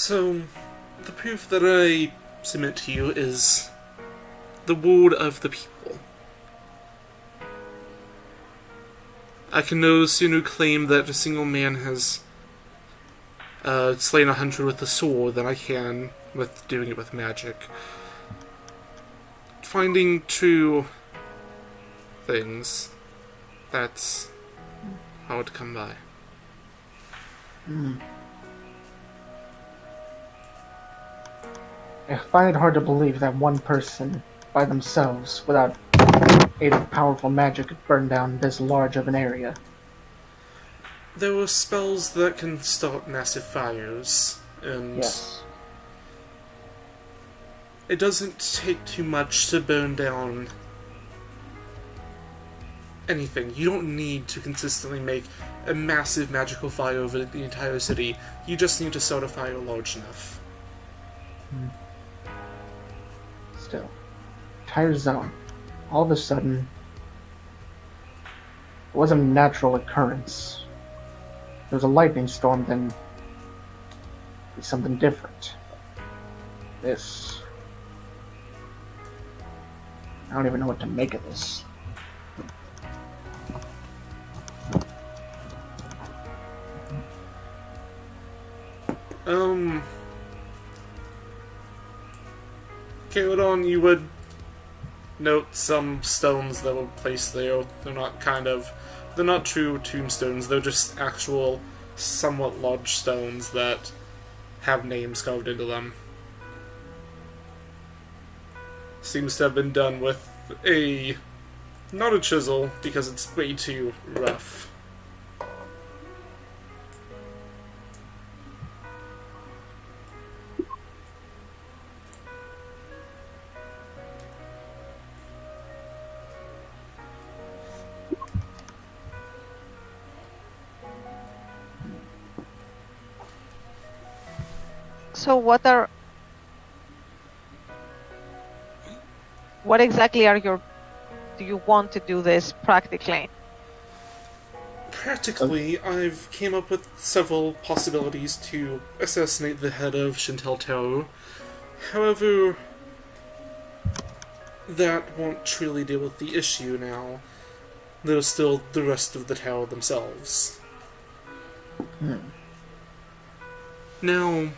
So, the proof that I submit to you is the word of the people. I can no sooner claim that a single man has slain 100 with a sword than I can with doing it with magic. Finding true things, that's hard to come by. I find it hard to believe that one person, by themselves, without aid of powerful magic, could burn down this large of an area. There are spells that can start massive fires, and Yes. it doesn't take too much to burn down anything. You don't need to consistently make a massive magical fire over the entire city. You just need to start a fire large enough. Still. Entire zone. All of a sudden, it wasn't a natural occurrence. There was a lightning storm, then something different. This. I don't even know what to make of this. Caledon, you would note some stones that were placed there. They're not true tombstones, they're just actual, somewhat large stones that have names carved into them. Seems to have been done with not a chisel, because it's way too rough. So what exactly do you want to do this practically? Practically, I've came up with several possibilities to assassinate the head of Shintel Tower. However, that won't truly deal with the issue now. There's still the rest of the tower themselves. Now,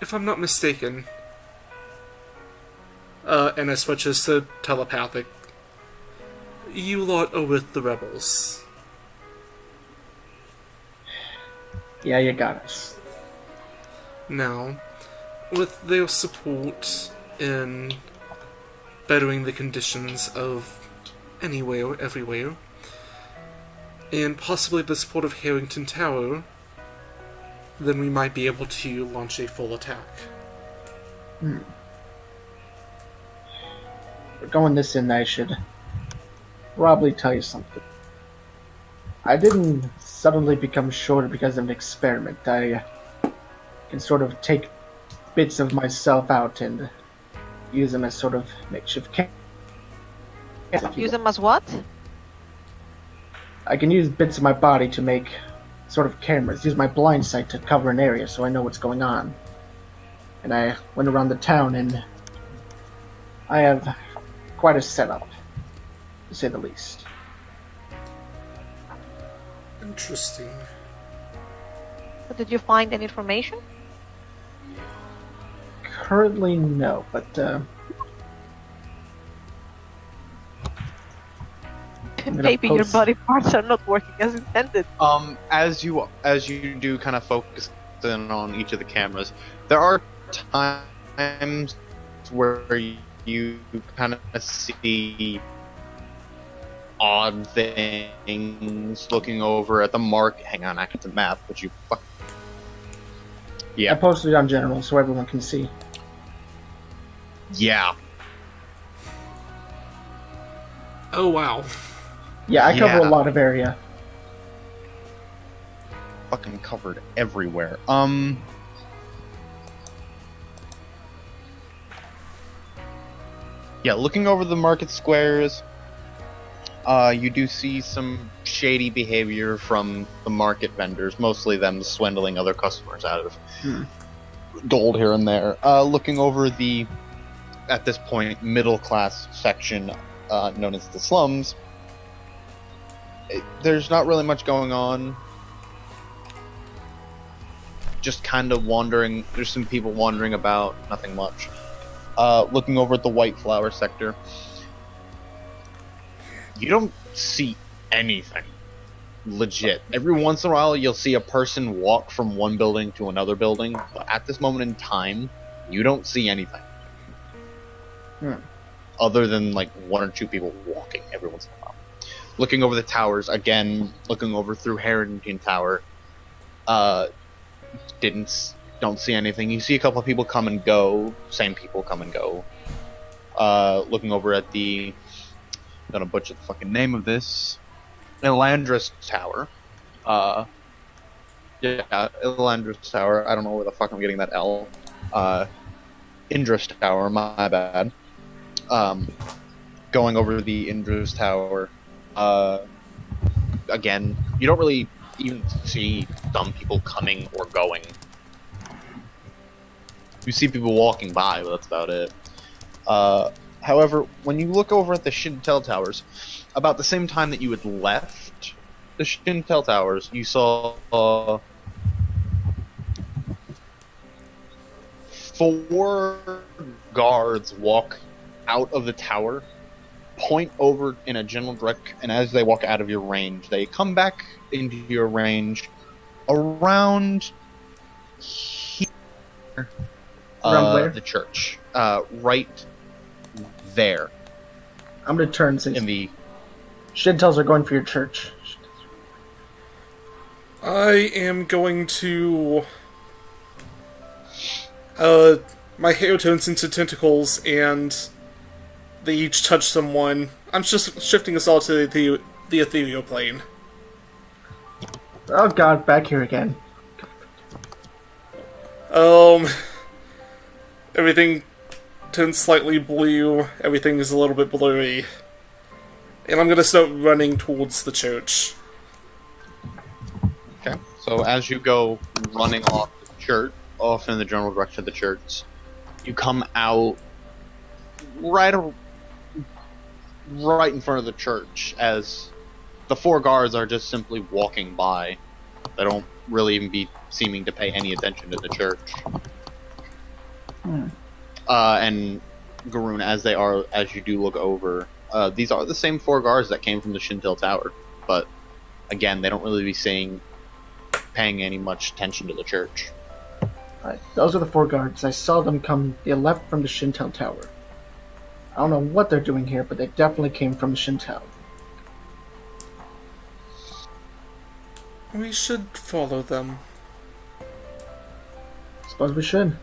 if I'm not mistaken, and I switches to telepathic, you lot are with the rebels. Yeah, you got us. Now, with their support in bettering the conditions of anywhere, everywhere, and possibly the support of Harrington Tower, then we might be able to launch a full attack. For going this in, I should probably tell you something. I didn't suddenly become shorter because of an experiment. I can sort of take bits of myself out and use them as sort of makeshift cameras. Use them as what? I can use bits of my body to make sort of cameras, use my blind sight to cover an area so I know what's going on. And I went around the town and I have quite a setup, to say the least. Interesting. But did you find any information? Currently, no, but Maybe your post- body parts are not working as intended. As you do kind of focus in on each of the cameras, there are times where you kind of see odd things looking over at the mark. Hang on, I have to map, but you fuck. I Yeah, posted it on general so everyone can see. yeah. Oh wow. Yeah, I cover Yeah. a lot of area. Fucking covered everywhere. Yeah, looking over the market squares, you do see some shady behavior from the market vendors, mostly them swindling other customers out of gold here and there. Looking over the, at this point, middle class section known as the slums, there's not really much going on. Just kind of wandering. There's some people wandering about, nothing much. Looking over at the White Flower sector, you don't see anything. Legit. Every once in a while, you'll see a person walk from one building to another building, but at this moment in time, you don't see anything. Other than, like, one or two people walking every once in a while. Looking over the towers, again, looking over through Harrington Tower, don't see anything. You see a couple of people come and go, same people come and go. Looking over at the, I'm gonna butcher the fucking name of this, Elandris Tower. Elandris Tower. I don't know where the fuck I'm getting that L. Indris Tower, my bad. Going over the Indris Tower. Again, you don't really even see some people coming or going. You see people walking by, but that's about it. However, when you look over at the Shintel Towers, about the same time that you had left the Shintel Towers, you saw 4 guards walk out of the tower, point over in a general direction, and as they walk out of your range, they come back into your range around here. Around where? The church. Right there. I'm gonna turn since In the... Shintels are going for your church. I am going to... my hair turns into tentacles, and they each touch someone. I'm just shifting us all to the ethereal plane. Oh god, back here again. Everything turns slightly blue, everything is a little bit blurry. And I'm gonna start running towards the church. Okay, so as you go running off the church, off in the general direction of the church, you come out right in front of the church as the 4 guards are just simply walking by. They don't really even be seeming to pay any attention to the church. And Garoon, as you do look over, these are the same 4 guards that came from the Shintel Tower, but again, they don't really be paying any much attention to the church. Alright, those are the 4 guards. I saw them come. They left from the Shintel Tower. I don't know what they're doing here, but they definitely came from the Shintel. We should follow them. Suppose we should.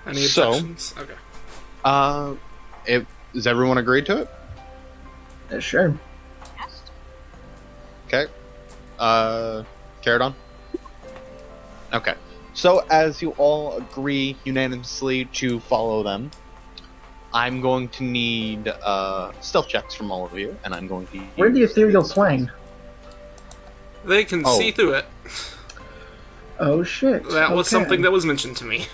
Any So- objections? Okay. Is everyone agreed to it? Yeah, sure. Okay. Caradon? Okay. So, as you all agree unanimously to follow them, I'm going to need stealth checks from all of you, and I'm going to We're in the use ethereal this. plane. They can Oh. see through it. Oh shit. That was Okay. something that was mentioned to me.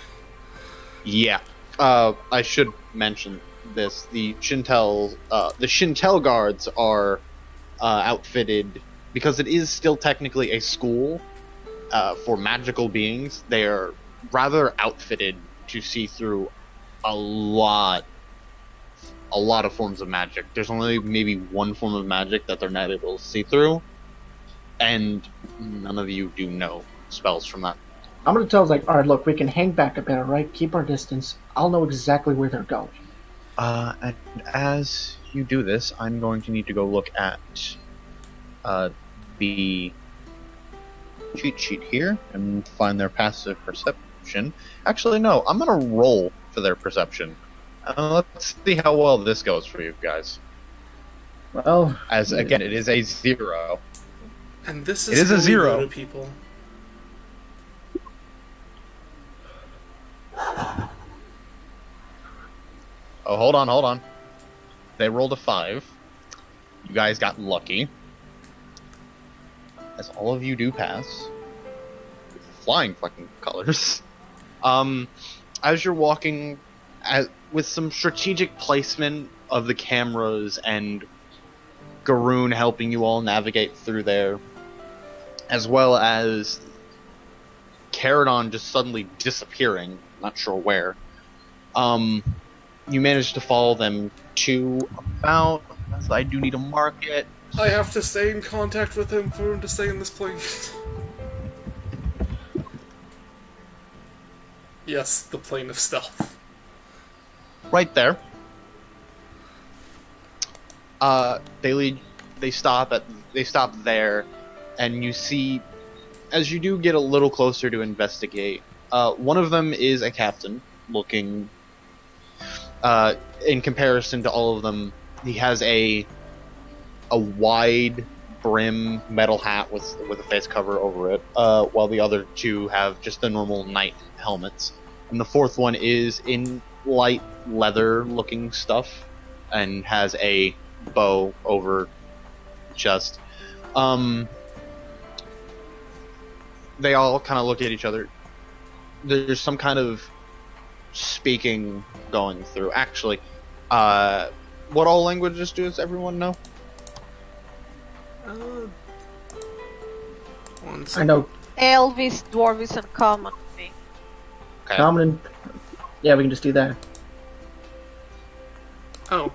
Yeah. I should mention this. The Shintel guards are outfitted, because it is still technically a school for magical beings. They are rather outfitted to see through a lot of forms of magic. There's only maybe one form of magic that they're not able to see through, and none of you do know spells from that. I'm gonna tell us like, alright, look, we can hang back a bit, alright? Keep our distance. I'll know exactly where they're going. And as you do this, I'm going to need to go look at the cheat sheet here and find their passive perception. Actually, no, I'm gonna roll for their perception. Let's see how well this goes for you guys. Well, As again, it is a 0. And this It is is a how we 0. go to people. Oh, hold on. They rolled a 5. You guys got lucky, as all of you do pass. Flying fucking colors. As you're walking, with some strategic placement of the cameras and Garoon helping you all navigate through there, as well as Caradon just suddenly disappearing, not sure where, you manage to follow them to about... I do need to mark it. I have to stay in contact with him for him to stay in this plane. Yes, the plane of stealth. Right there. They stop there, and you see, as you do get a little closer to investigate, one of them is a captain, looking, in comparison to all of them, he has a wide brim metal hat with a face cover over it, while the other two have just the normal knight helmets. And the fourth one is in light leather looking stuff and has a bow over chest. They all kind of look at each other. There's some kind of speaking going through. Actually, what all languages does everyone know? One I second. know Elvis, Dwarvis, and Common. Okay. common and... Yeah, we can just do that. Oh.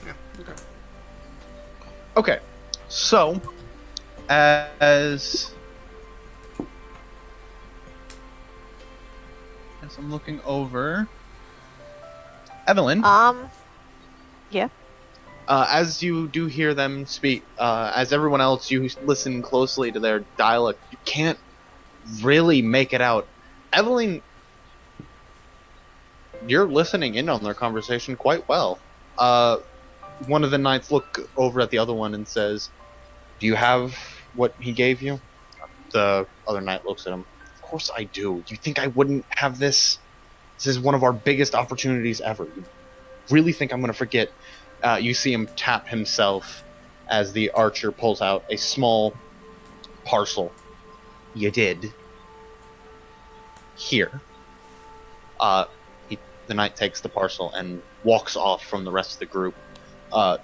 Yeah, okay. Okay, so as I'm looking over, Evelyn, Yeah. as you do hear them speak, as everyone else, you listen closely to their dialect. You can't really make it out. Evelyn, you're listening in on their conversation quite well. One of the knights look over at the other one and says, "Do you have what he gave you?" The other knight looks at him. "Of course I do. You think I wouldn't have this? This is one of our biggest opportunities ever. You really think I'm going to forget?" You see him tap himself as the archer pulls out a small parcel. "You did. Here." The knight takes the parcel and walks off from the rest of the group.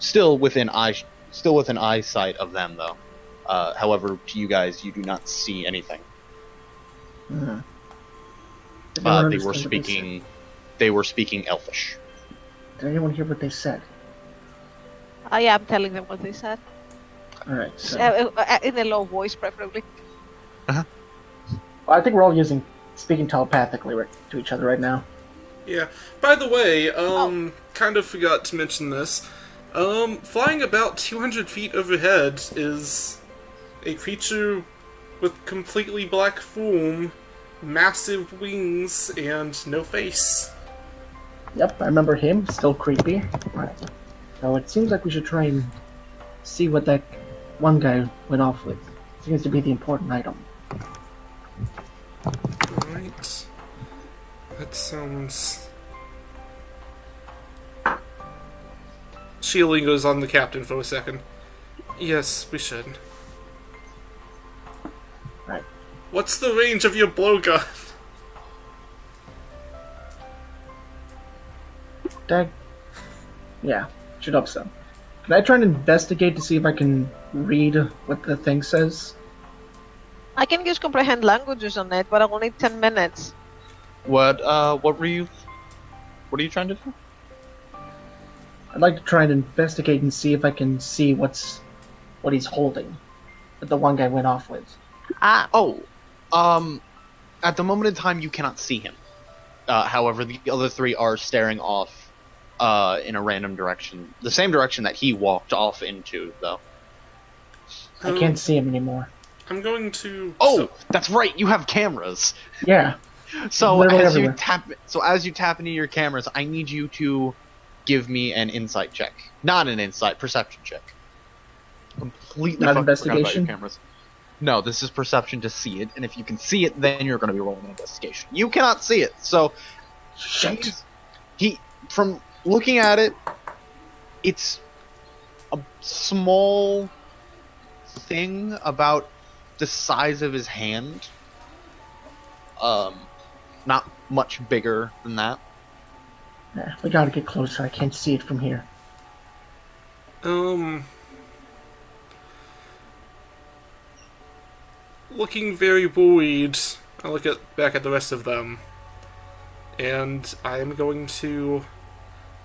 Still within eyesight of them, though. However, to you guys, you do not see anything. Mhm. Did They anyone were understand what speaking. They were speaking Elfish. said? Did anyone hear what they said? Yeah, I'm telling them what they said. Alright, so... In a low voice, preferably. Well, I think we're all speaking telepathically to each other right now. Yeah. By the way, kind of forgot to mention this. Flying about 200 feet overhead is a creature with completely black form, massive wings, and no face. Yep, I remember him. Still creepy. Alright. So it seems like we should try and see what that one guy went off with. Seems to be the important item. Right. That sounds... Sheila goes on the captain for a second. Yes, we should. Right. What's the range of your blowgun? Yeah, should hope so. Can I try and investigate to see if I can read what the thing says? I can use comprehend languages on it, but I will need 10 minutes. What are you trying to do? I'd like to try and investigate and see if I can see what he's holding that the one guy went off with. Oh, at the moment in time, you cannot see him. However, the other three are staring off in a random direction. The same direction that he walked off into, though. I can't see him anymore. I'm going to... Oh, that's right, you have cameras! Yeah. So Literally as everywhere. you tap into your cameras, I need you to give me an insight check. Not an insight, perception check. Completely Not fucking forgot about your investigation? cameras. No, this is perception to see it, and if you can see it, then you're going to be rolling an investigation. You cannot see it, so Shit. from looking at it, it's a small thing about the size of his hand. Not much bigger than that. Yeah, we gotta get closer. I can't see it from here. Looking very worried, I look back at the rest of them, and I am going to...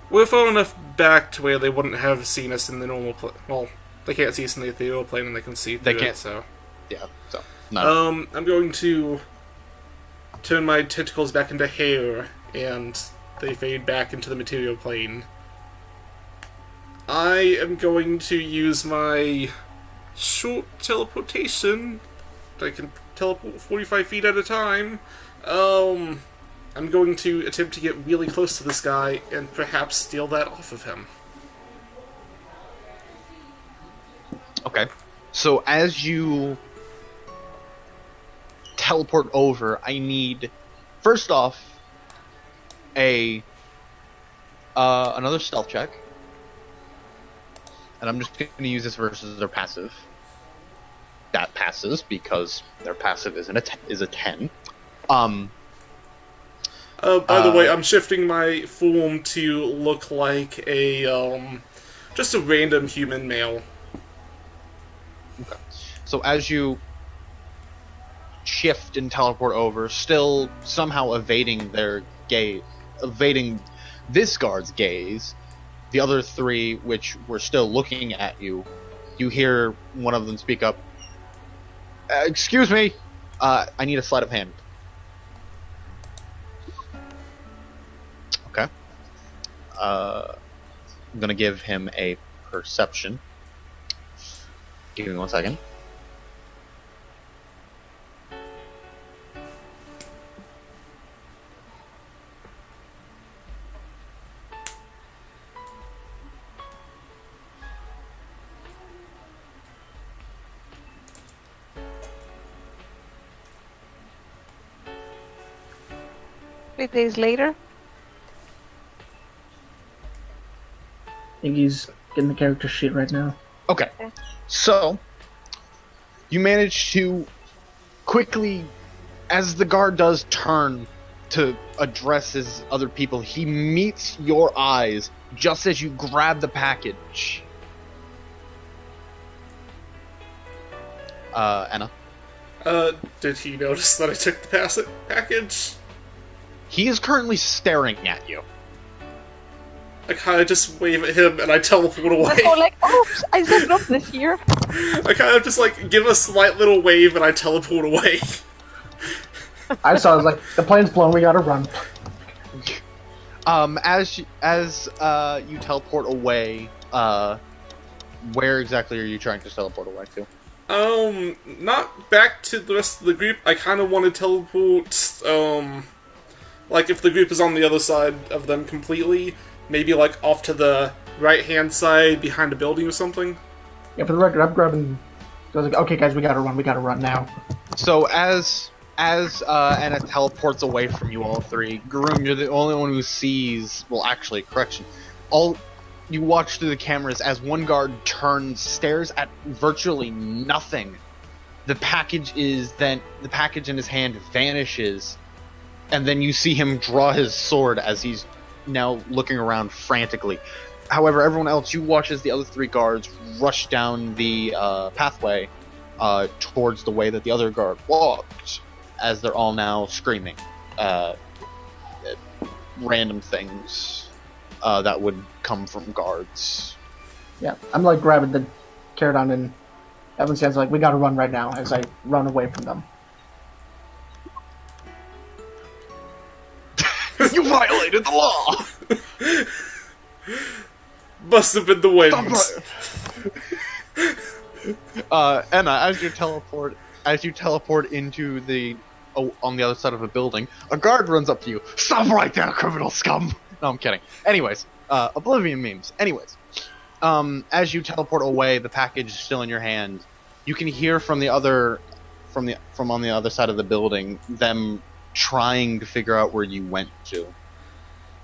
We're far enough back to where they wouldn't have seen us in the normal well, they can't see us in the ethereal plane, and they can see through They can't. it, so... Yeah, so, no. I'm going to turn my tentacles back into hair, and they fade back into the material plane. I am going to use my short teleportation. I can teleport 45 feet at a time. I'm going to attempt to get really close to this guy and perhaps steal that off of him. Okay. So as you teleport over, I need, first off, another stealth check. And I'm just going to use this versus their passive. That passes because their passive is a 10. By the way, I'm shifting my form to look like just a random human male. Okay. So as you shift and teleport over, still somehow evading their gaze, evading this guard's gaze, the other three, which were still looking at you, you hear one of them speak up. Excuse me, I need a sleight of hand. Okay. I'm gonna give him a perception. Give me 1 second. Three days later. I think he's getting the character sheet right now. Okay. So, you manage to quickly, as the guard does turn to address his other people, he meets your eyes just as you grab the package. Anna? Did he notice that I took the package? He is currently staring at you. I kind of just wave at him and I teleport away. Oh, like, oops, I just dropped this here. I kind of just like give a slight little wave and I teleport away. I saw. I was like, the plane's blown. We gotta run. As you teleport away, where exactly are you trying to teleport away to? Not back to the rest of the group. I kind of want to teleport, like if the group is on the other side of them completely, maybe like off to the right-hand side behind a building or something. Yeah, for the record, I'm grabbing. I was like, okay, guys, we gotta run. We gotta run now. So as Anna teleports away from you all three, Garoon, you're the only one who sees. Well, actually, correction. You watch through the cameras as one guard turns, stares at virtually nothing. The package in his hand vanishes, and then you see him draw his sword as he's now looking around frantically. However, everyone else, you watch as the other three guards rush down the pathway towards the way that the other guard walked, as they're all now screaming random things that would come from guards. Yeah, I'm like grabbing the Caradon, and Evan says like, we gotta run right now as I run away from them. You violated the law! Must have been the wind. Anna, as you teleport into the on the other side of a building, a guard runs up to you. Stop right there, criminal scum! No, I'm kidding. Anyways, Oblivion memes. Anyways, as you teleport away, the package is still in your hand. You can hear from on the other side of the building them trying to figure out where you went to.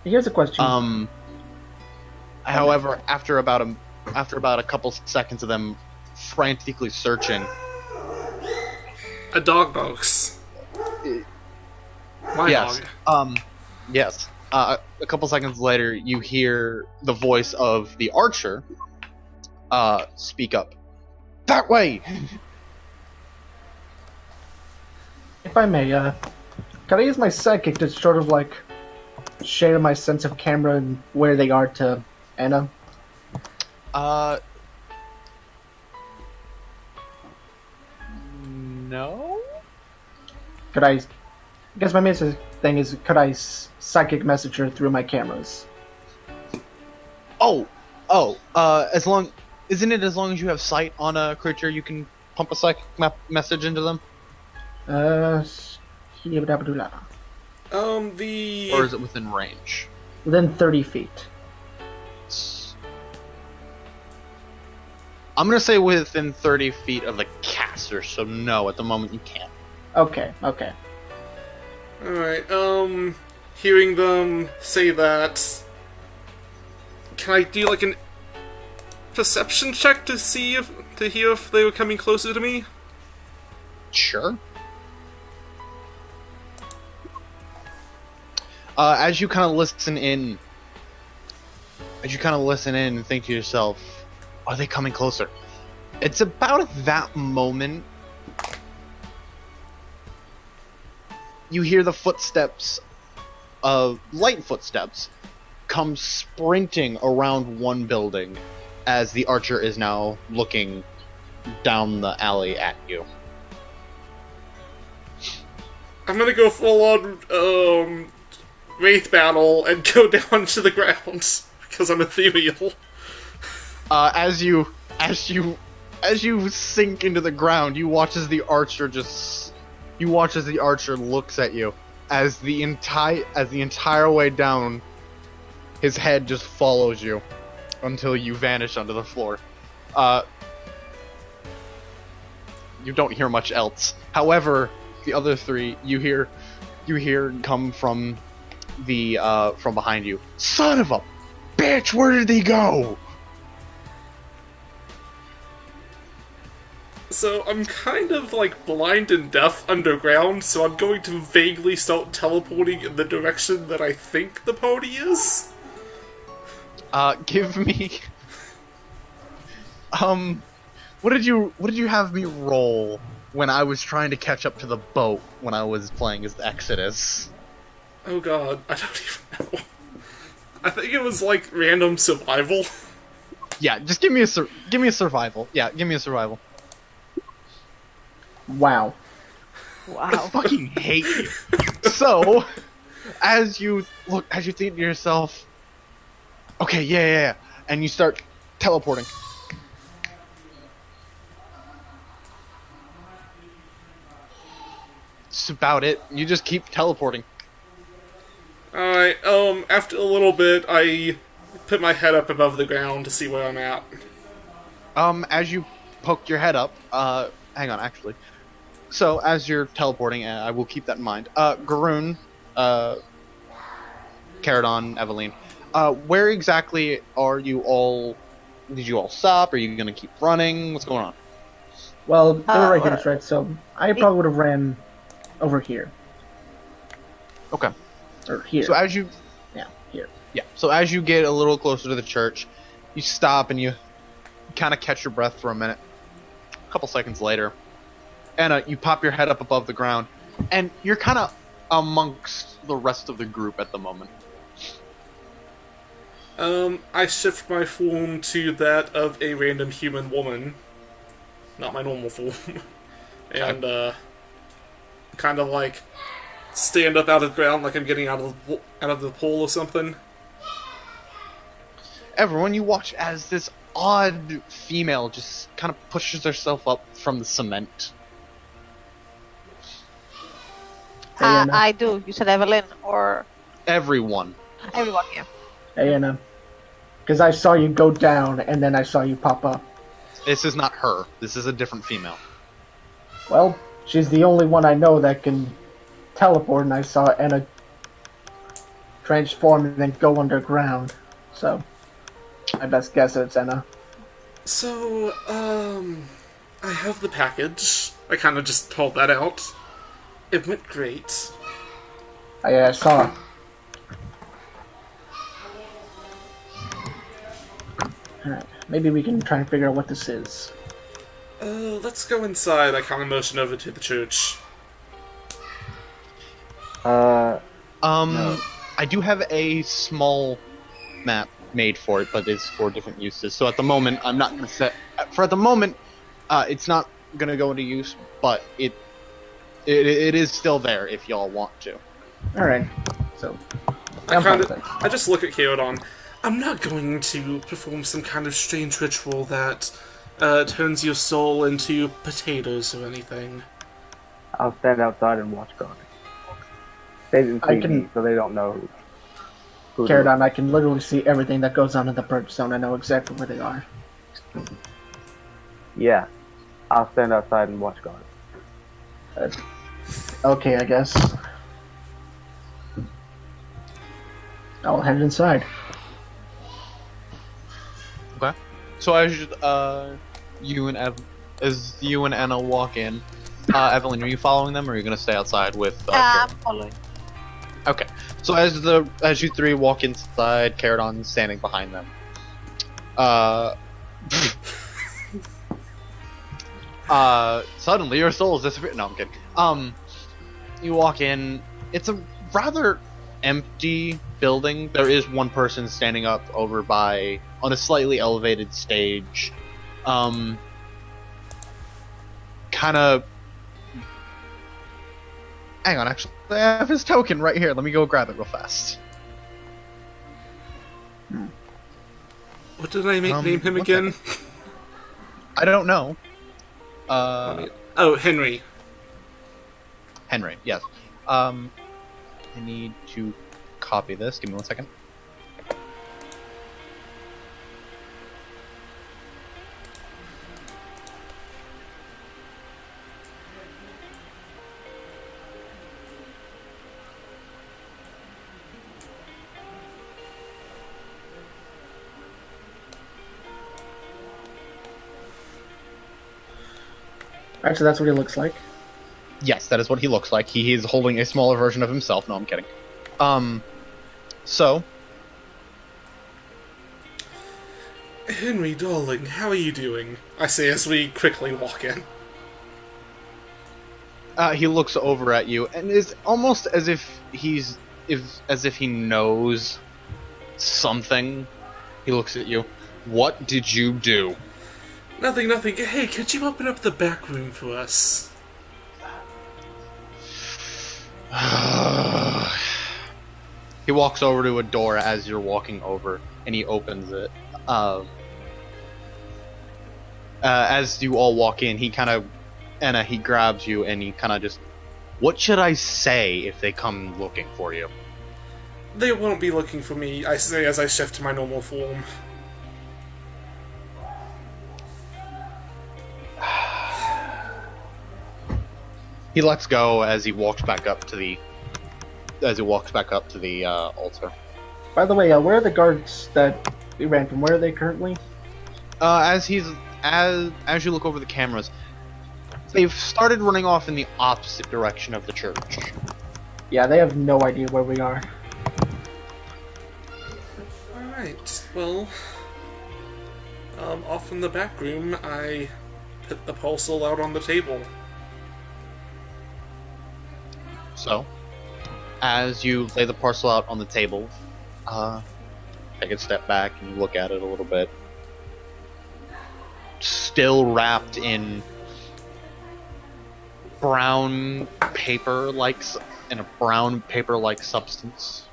Here's a question. However, after about after about a couple seconds of them frantically searching, A dog barks. My yes, dog. yes. A couple seconds later, you hear the voice of the archer speak up. That way! If I may, can I use my psychic to sort of like share my sense of camera and where they are to Anna? No? Could I guess my main thing is could I psychic message her through my cameras? As long as you have sight on a creature, you can pump a psychic message into them? Within Or is it within range? 30 feet. I'm gonna say within 30 feet of the caster, so no, at the moment you can't. Okay. Alright, hearing them say that, can I do like an perception check to hear if they were coming closer to me? Sure. As you kind of listen in and think to yourself, are they coming closer? It's about at that moment you hear the footsteps light footsteps come sprinting around one building as the archer is now looking down the alley at you. I'm gonna go full on, Wraith Battle and go down to the ground, because I'm ethereal. As you sink into the ground, you watch as the archer looks at you as the entire way down, his head just follows you until you vanish onto the floor. You don't hear much else. However, the other three you hear come from from behind you. Son of a bitch, where did he go? So I'm kind of like blind and deaf underground, so I'm going to vaguely start teleporting in the direction that I think the pony is. Give me what did you have me roll when I was trying to catch up to the boat when I was playing as the Exodus? Oh god, I don't even know. I think it was like random survival. Yeah, just give me a survival. Yeah, give me a survival. Wow. I fucking hate you. So, as you think to yourself, okay, yeah, and you start teleporting. That's about it. You just keep teleporting. Alright, after a little bit, I put my head up above the ground to see where I'm at. As you poke your head up, hang on, actually. So, as you're teleporting, I will keep that in mind. Garoon, Caradon, Eveline, where exactly are you all? Did you all stop? Are you gonna keep running? What's going on? Well, they were right here, right? So I probably would have ran over here. Okay. Or here. So as you, here. yeah. So as you get a little closer to the church, you stop and you kind of catch your breath for a minute. A couple seconds later, and you pop your head up above the ground, and you're kind of amongst the rest of the group at the moment. I shift my form to that of a random human woman. Not my normal form. And, kind of like stand up out of the ground like I'm getting out of the pool or something. Everyone, you watch as this odd female just kind of pushes herself up from the cement. I do. You said Evelyn or Everyone. everyone here. Hey, Anna. Because I saw you go down, and then I saw you pop up. This is not her. This is a different female. Well, she's the only one I know that can teleport, and I saw Anna transform and then go underground. So, my best guess is it's Anna. So, I have the package. I kind of just pulled that out. It went great. I saw. Alright, maybe we can try and figure out what this is. Let's go inside. I kind of motion over to the church. No. I do have a small map made for it, but it's for different uses. So at the moment, I'm not going to set. For at the moment, it's not going to go into use, but it is still there if y'all want to. Alright, so. I just look at Keodon. I'm not going to perform some kind of strange ritual that turns your soul into potatoes or anything. I'll stand outside and watch guard. They didn't see me, so they don't know who Caradon, I can literally see everything that goes on in the purge zone. I know exactly where they are. Yeah, I'll stand outside and watch guard. Okay, I guess. I'll head inside. Okay. So as you and Anna walk in, Evelyn, are you following them, or are you going to stay outside with? I'm following. Okay. So as you three walk inside, Caradon's standing behind them. Suddenly your soul is disappearing. No, I'm kidding. You walk in. It's a rather empty building. There is one person standing up over on a slightly elevated stage. Kind of. Hang on, actually, I have his token right here. Let me go grab it real fast. What did I name him one again? I don't know. Oh, Henry. Henry, yes. I need to copy this. Give me 1 second. Alright, so that's what he looks like. Yes, that is what he looks like. He is holding a smaller version of himself. No, I'm kidding. So... Henry, darling, how are you doing? I say as we quickly walk in. He looks over at you and is almost as if he knows something. He looks at you. What did you do? Nothing. Hey, could you open up the back room for us? He walks over to a door as you're walking over, and he opens it. As you all walk in, he grabs you and he kind of just, what should I say if they come looking for you? They won't be looking for me, I say as I shift to my normal form. He lets go as he walks back up to the altar. By the way, where are the guards that we ran from? Where are they currently? As you look over the cameras, they've started running off in the opposite direction of the church. Yeah, they have no idea where we are. Alright, well... off in the back room, I put the parcel out on the table. So, as you lay the parcel out on the table, take a step back and look at it a little bit. Still wrapped in brown paper-like substance.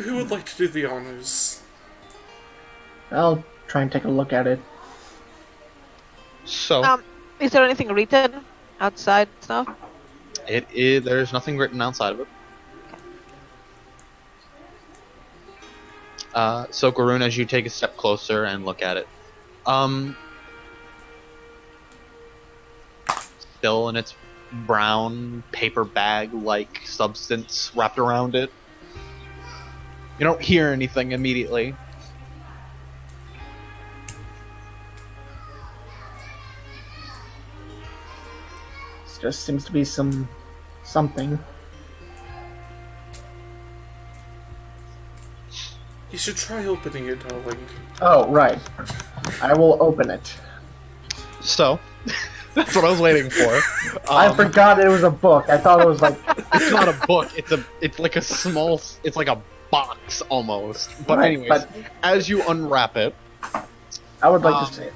Who would like to do the honors? I'll try and take a look at it. So, Is there anything written outside stuff? there's nothing written outside of it. So Garun, as you take a step closer and look at it, still in its brown paper bag-like substance wrapped around it. You don't hear anything immediately. Just seems to be something. You should try opening it, darling. Oh, right. I will open it. So, that's what I was waiting for. I forgot it was a book. I thought it was like... It's not a book. It's like a small. It's like a box almost. But Right, anyways, but- as you unwrap it, I would like to say it.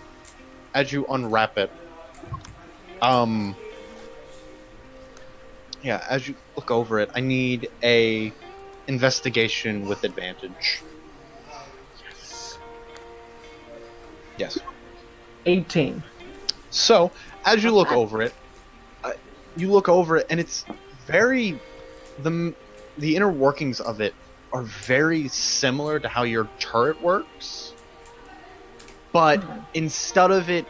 as you unwrap it, yeah, as you look over it, I need a investigation with advantage. Yes. 18. So, as you look over it, and it's very the inner workings of it are very similar to how your turret works, but instead of it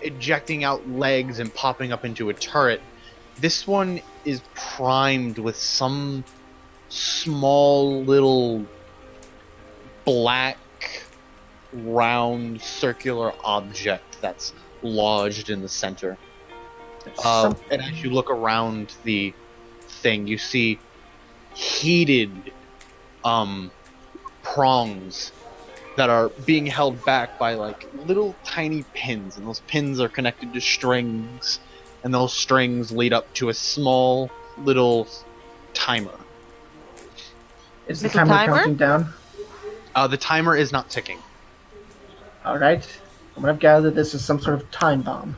ejecting out legs and popping up into a turret, this one is primed with some small little black round circular object that's lodged in the center. And as you look around the thing, you see heated prongs that are being held back by like little tiny pins, and those pins are connected to strings, and those strings lead up to a small little timer. Is the Little timer timer? counting down? The timer is not ticking. Alright. I'm gonna gather this is some sort of time bomb.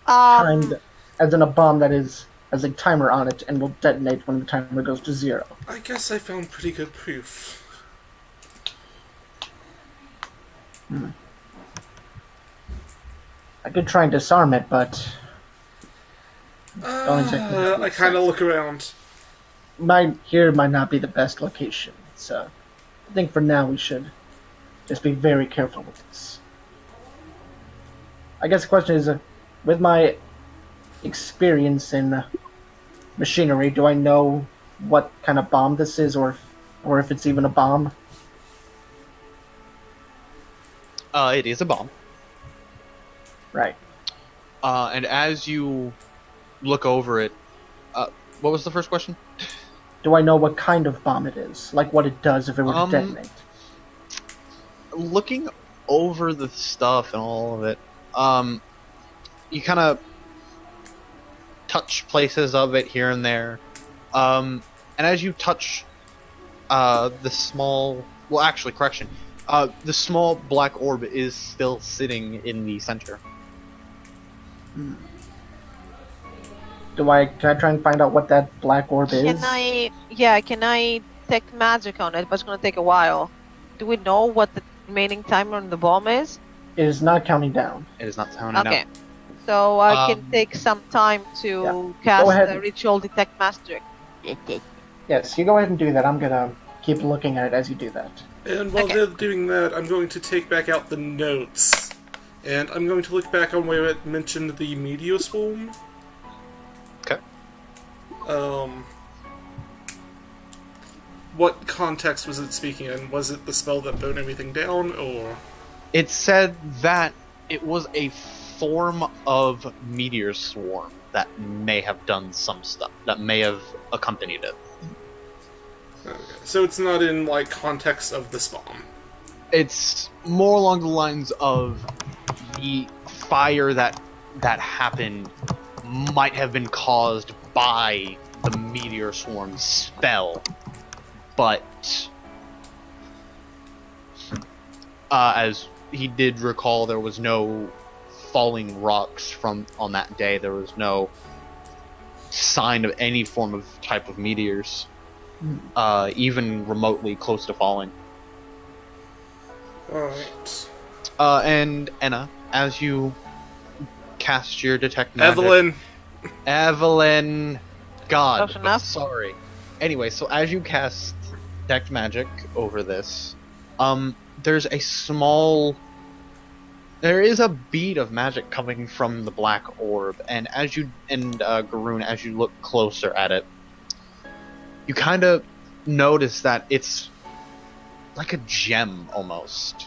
Timed as in a bomb that has a timer on it and will detonate when the timer goes to 0. I guess I found pretty good proof. I could try and disarm it, but I kind of look around. here might not be the best location. So I think for now we should just be very careful with this. I guess the question is, with my experience in machinery, do I know what kind of bomb this is, or if it's even a bomb? It is a bomb. Right. And as you look over it, what was the first question? Do I know what kind of bomb it is? Like what it does if it were to detonate? Looking over the stuff and all of it, you kind of touch places of it here and there. And as you touch the small... Well, actually, correction. The small black orb is still sitting in the center. Can I try and find out what that black orb is? Can I detect magic on it? But it's gonna take a while. Do we know what the remaining timer on the bomb is? It is not counting down. It is not sounding Okay. out. So I can take some time to cast Go ahead. the ritual detect magic. Yes, you go ahead and do that. I'm gonna keep looking at it as you do that. And while Okay. they're doing that, I'm going to take back out the notes. And I'm going to look back on where it mentioned the meteor swarm. Okay. What context was it speaking in? Was it the spell that burned everything down, or... It said that it was a form of meteor swarm that may have done some stuff, that may have accompanied it. Okay. So it's not in, like, context of the spawn. It's more along the lines of the fire that happened might have been caused by the meteor swarm spell, but as he did recall, there was no falling rocks on that day. There was no sign of any form of type of meteors, even remotely close to falling. Alright. And Enna, as you cast your detect magic... Evelyn! God, Close enough. sorry. Anyway, so as you cast detect magic over this, there's a small... There is a bead of magic coming from the black orb, and as you... And, Garoon, as you look closer at it, you kind of notice that it's like a gem, almost.